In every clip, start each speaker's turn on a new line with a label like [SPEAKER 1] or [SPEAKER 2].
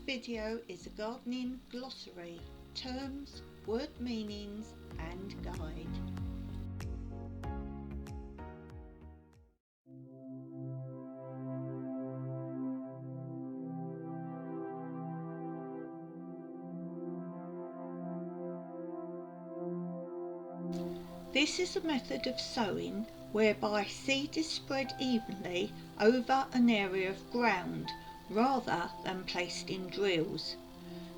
[SPEAKER 1] video is a gardening glossary, terms, word meanings and guide. This is a method of sowing whereby seed is spread evenly over an area of ground rather than placed in drills.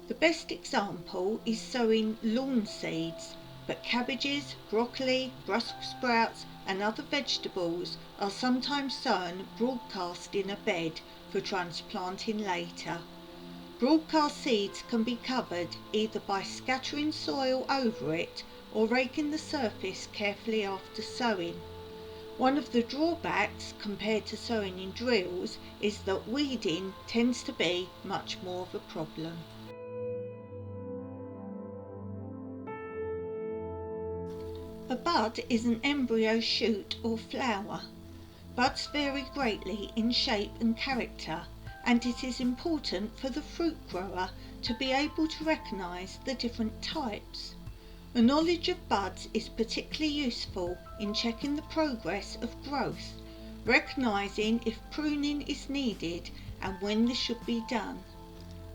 [SPEAKER 1] The best example is sowing lawn seeds, but cabbages, broccoli, Brussels sprouts and other vegetables are sometimes sown broadcast in a bed for transplanting later. Broadcast seeds can be covered either by scattering soil over it or raking the surface carefully after sowing. One of the drawbacks compared to sowing in drills is that weeding tends to be much more of a problem. A bud is an embryo shoot or flower. Buds vary greatly in shape and character, and it is important for the fruit grower to be able to recognise the different types. A knowledge of buds is particularly useful in checking the progress of growth, recognising if pruning is needed and when this should be done.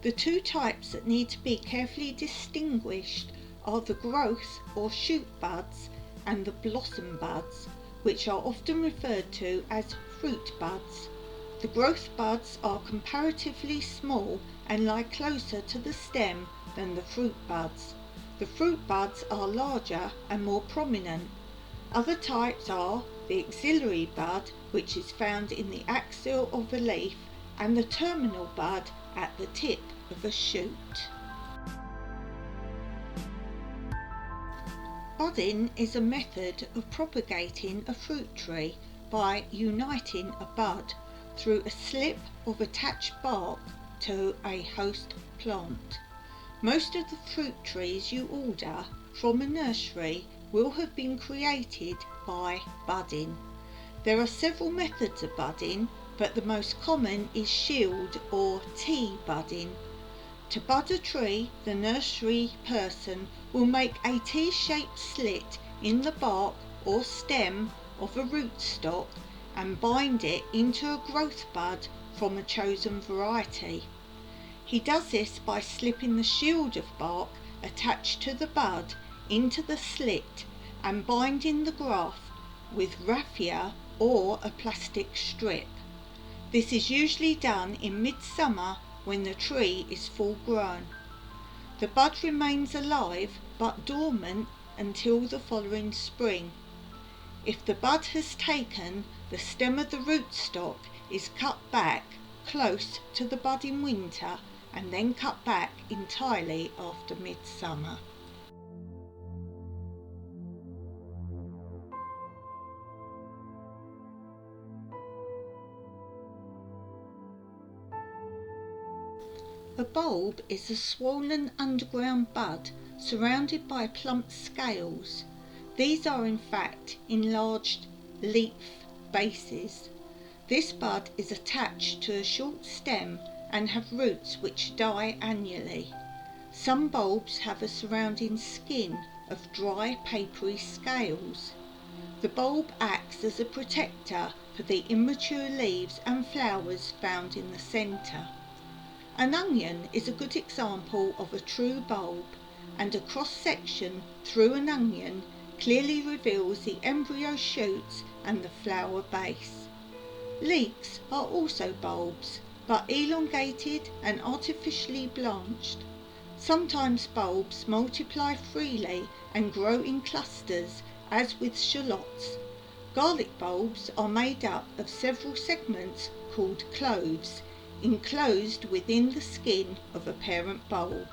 [SPEAKER 1] The two types that need to be carefully distinguished are the growth or shoot buds and the blossom buds, which are often referred to as fruit buds. The growth buds are comparatively small and lie closer to the stem than the fruit buds. The fruit buds are larger and more prominent. Other types are the axillary bud, which is found in the axil of a leaf, and the terminal bud at the tip of a shoot. Budding is a method of propagating a fruit tree by uniting a bud through a slip of attached bark to a host plant. Most of the fruit trees you order from a nursery will have been created by budding. There are several methods of budding, but the most common is shield or T budding. To bud a tree, the nursery person will make a T-shaped slit in the bark or stem of a rootstock and bind it into a growth bud from a chosen variety. He does this by slipping the shield of bark attached to the bud into the slit and binding the graft with raffia or a plastic strip. This is usually done in midsummer when the tree is full grown. The bud remains alive but dormant until the following spring. If the bud has taken, the stem of the rootstock is cut back close to the bud in winter and then cut back entirely after midsummer. A bulb is a swollen underground bud surrounded by plump scales. These are in fact enlarged leaf bases. This bud is attached to a short stem and have roots which die annually. Some bulbs have a surrounding skin of dry papery scales. The bulb acts as a protector for the immature leaves and flowers found in the centre. An onion is a good example of a true bulb, and a cross-section through an onion clearly reveals the embryo shoots and the flower base. Leeks are also bulbs, but elongated and artificially blanched. Sometimes bulbs multiply freely and grow in clusters, as with shallots. Garlic bulbs are made up of several segments called cloves, enclosed within the skin of a parent bulb.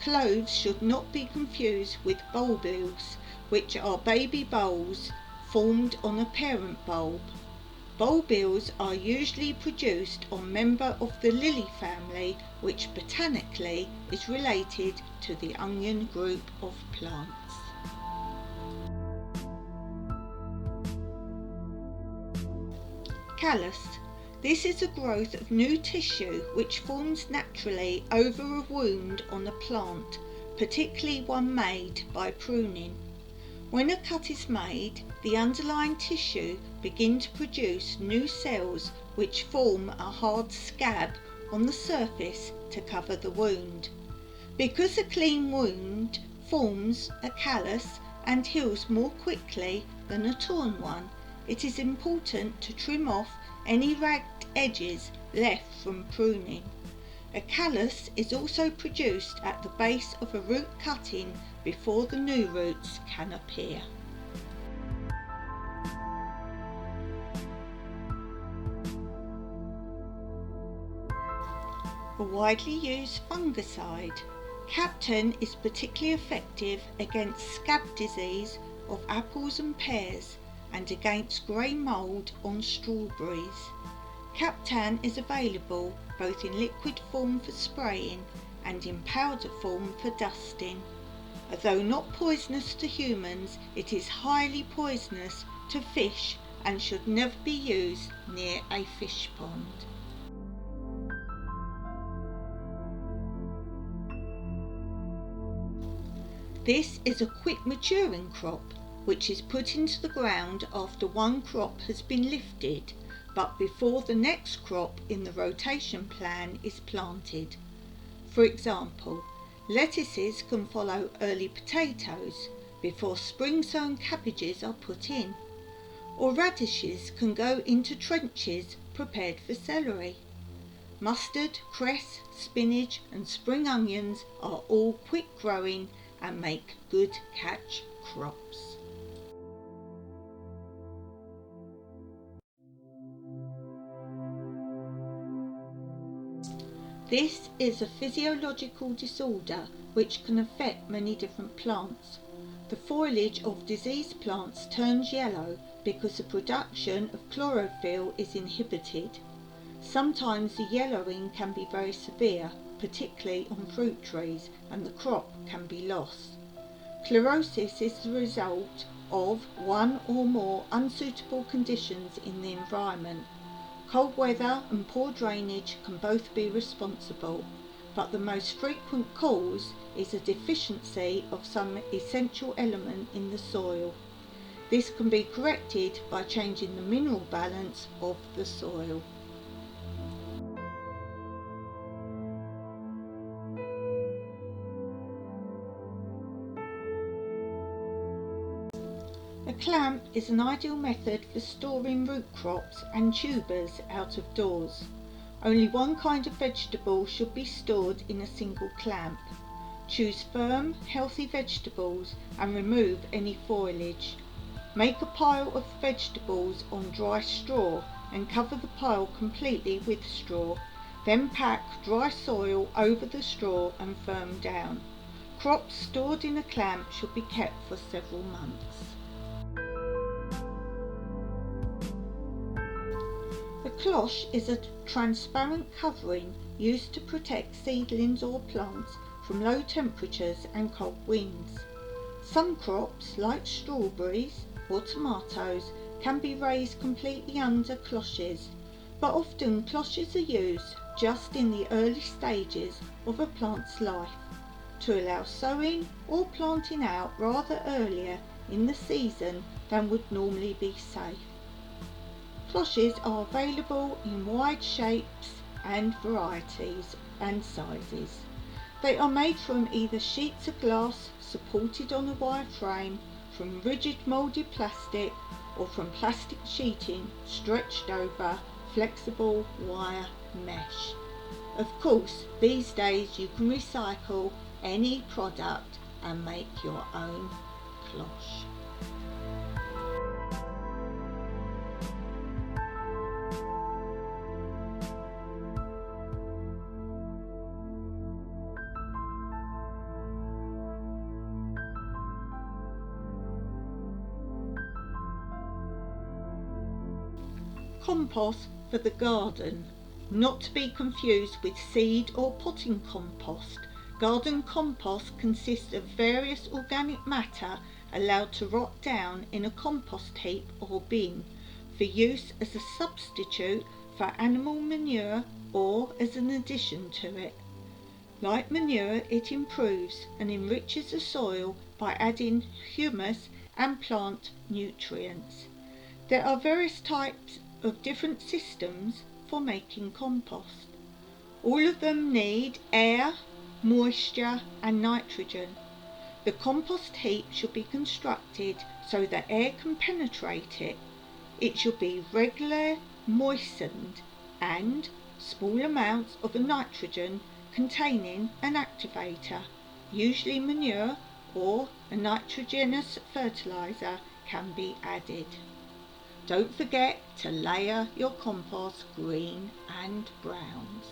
[SPEAKER 1] Cloves should not be confused with bulbules, which are baby bulbs formed on a parent bulb. Bulbules are usually produced on member of the lily family, which botanically is related to the onion group of plants. Callus. This is a growth of new tissue which forms naturally over a wound on a plant, particularly one made by pruning. When a cut is made, the underlying tissue begins to produce new cells which form a hard scab on the surface to cover the wound. Because a clean wound forms a callus and heals more quickly than a torn one, it is important to trim off any ragged edges left from pruning. A callus is also produced at the base of a root cutting before the new roots can appear. A widely used fungicide, Captain is particularly effective against scab disease of apples and pears and against grey mould on strawberries. Captan is available both in liquid form for spraying and in powder form for dusting. Although not poisonous to humans, it is highly poisonous to fish and should never be used near a fish pond. This is a quick maturing crop which is put into the ground after one crop has been lifted, but before the next crop in the rotation plan is planted. For example, lettuces can follow early potatoes before spring-sown cabbages are put in, or radishes can go into trenches prepared for celery. Mustard, cress, spinach and spring onions are all quick growing and make good catch crops. This is a physiological disorder which can affect many different plants. The foliage of diseased plants turns yellow because the production of chlorophyll is inhibited. Sometimes the yellowing can be very severe, particularly on fruit trees, and the crop can be lost. Chlorosis is the result of one or more unsuitable conditions in the environment. Cold weather and poor drainage can both be responsible, but the most frequent cause is a deficiency of some essential element in the soil. This can be corrected by changing the mineral balance of the soil. A clamp is an ideal method for storing root crops and tubers out of doors. Only one kind of vegetable should be stored in a single clamp. Choose firm, healthy vegetables and remove any foliage. Make a pile of vegetables on dry straw and cover the pile completely with straw. Then pack dry soil over the straw and firm down. Crops stored in a clamp should be kept for several months. A cloche is a transparent covering used to protect seedlings or plants from low temperatures and cold winds. Some crops, like strawberries or tomatoes, can be raised completely under cloches, but often cloches are used just in the early stages of a plant's life to allow sowing or planting out rather earlier in the season than would normally be safe. Cloches are available in wide shapes and varieties and sizes. They are made from either sheets of glass supported on a wire frame, from rigid moulded plastic, or from plastic sheeting stretched over flexible wire mesh. Of course, these days you can recycle any product and make your own cloche. Compost for the garden, not to be confused with seed or potting compost. Garden compost consists of various organic matter allowed to rot down in a compost heap or bin for use as a substitute for animal manure or as an addition to it. Like manure, it improves and enriches the soil by adding humus and plant nutrients. There are various types of different systems for making compost. All of them need air, moisture and nitrogen. The compost heap should be constructed so that air can penetrate it. It should be regularly moistened and small amounts of a nitrogen containing an activator, usually manure or a nitrogenous fertilizer, can be added. Don't forget to layer your compost green and browns.